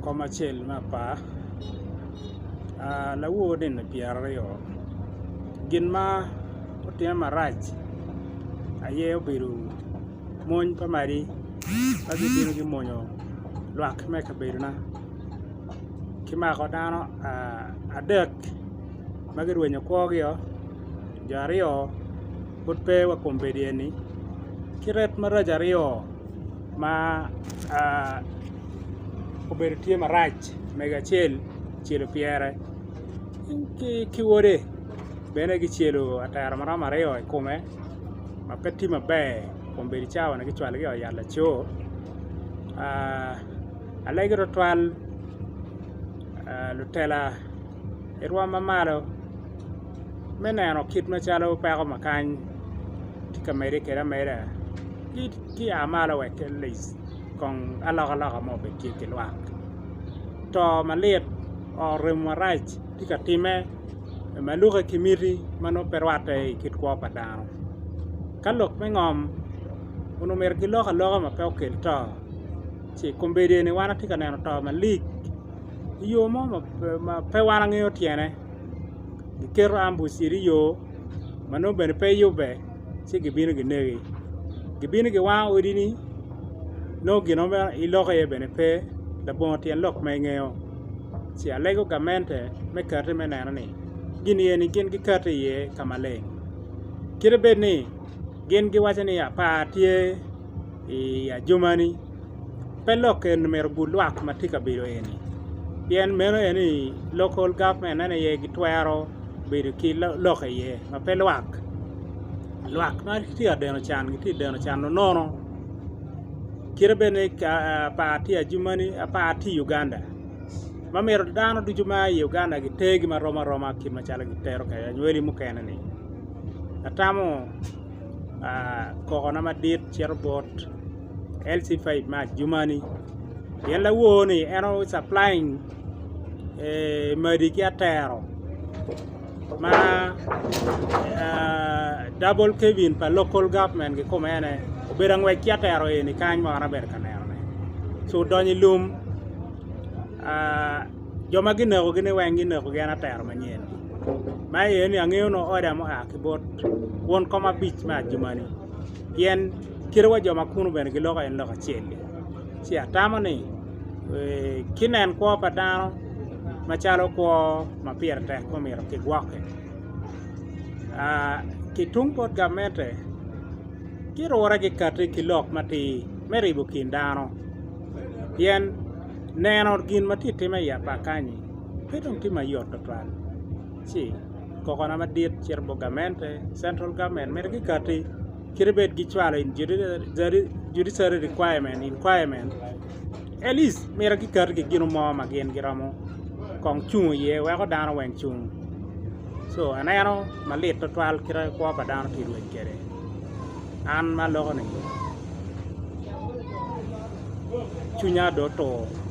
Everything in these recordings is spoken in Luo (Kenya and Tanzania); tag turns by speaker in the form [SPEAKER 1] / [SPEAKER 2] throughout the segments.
[SPEAKER 1] commercial mapa la wodin na piarayo ginma otiya maraj aye obiru mon pamari agi bino gi monyo luak me ka birna kima ko dano adek magirwenyo kwogyo jario putpe wa kombedieni kiret maraj ario ma obedo tie marach mega chielo piere ki wode bene gi chielo atara marama ario e kume ma peti mabe kombedi chawa na gichwal gi yalla cho alegro twal lutela irwa mamalo meneno kit machalo peko makany tika mere kera mere ki amalo weke lis kong alaka mo be ki luak to malit orem marach tika time maluka kimiri mano perwate kit kwa padano kalok mengom uno mer gi loka ma pe okel to chi kombede ni wana tika neno to malik yo mo ma pe wana ngeo tiene gikero ambusiri yo mano bene pe yo be chi gibino ginegi gibino gi wan odini no gino be iloka ye bene pe da bon tien lok me ngeo chi alego gamente me karte me neno ni gini ye ni gin gi karte ye kamale kire be ni gin gi wachani ya patie ya jumani pelok en mer bulwak matika biro eni yen meno eni local government ene ye gitwero biro ki loke ye ma pelwak ma ti adeno chan no kire bene paati ya jumani paati Uganda ma mero dano du juma Uganda gi tegi ma roma kin machala gi tero ka nyweli mukene ni atamo koko na madit cherbot LC5 ma jumani yen la woni eno supplying mediki atero ma double Kevin pa local government gi komene oberang we ki atero ni kany ma na ber kanero ne so doni lum joma ginego gine wengi nego gena atero manyien ma yen ang'eyo no oda mo akibot won koma beach ma jumani yen kirwa joma kunu ben gi loka en loka chele si atamo ni kinen ko padano machalo ko mapier te ko miro ki gwake kitung pot gamente kirora gi kate kilok mati meribo kindano yen neno gin mati time ya pakani petong tima yot total si kokona madit cherbo gamente central government mer gi kate kirbet gi chwalo in judiciary requirement at least mera gi kar gi gino mo ma gen giramo kong chung ye wa ko dano wen chung so anero malit to twal kira ko pa dano ti ruwe kere an ma logo ni chunya do to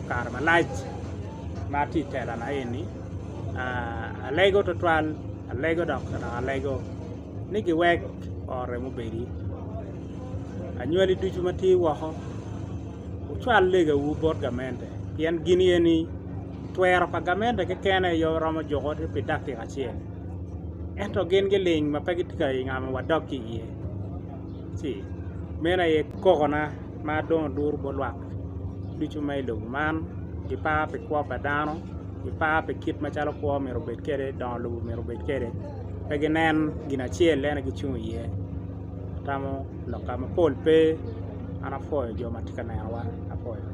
[SPEAKER 1] kar malaj ma ti tela na eni alego to twal alego dok na alego ni gi wek ore mo beri anywali duju mati waho uchwal lega wu bot gamente yen gini eni twero pa gamente ke kene yo romo jogo te pidaki achie ento gen geling mapagitika ngama wadoki ye si mena ye kokona ma don dur bolwak duju mai lo man di pa pe kwa padano di pa pe kit machalo kwa mero bet kere don lu mero bet kere pegenen gina chiel lena gi chung ye tamo lokama pol pe ana foyo joma tika na wa afoyo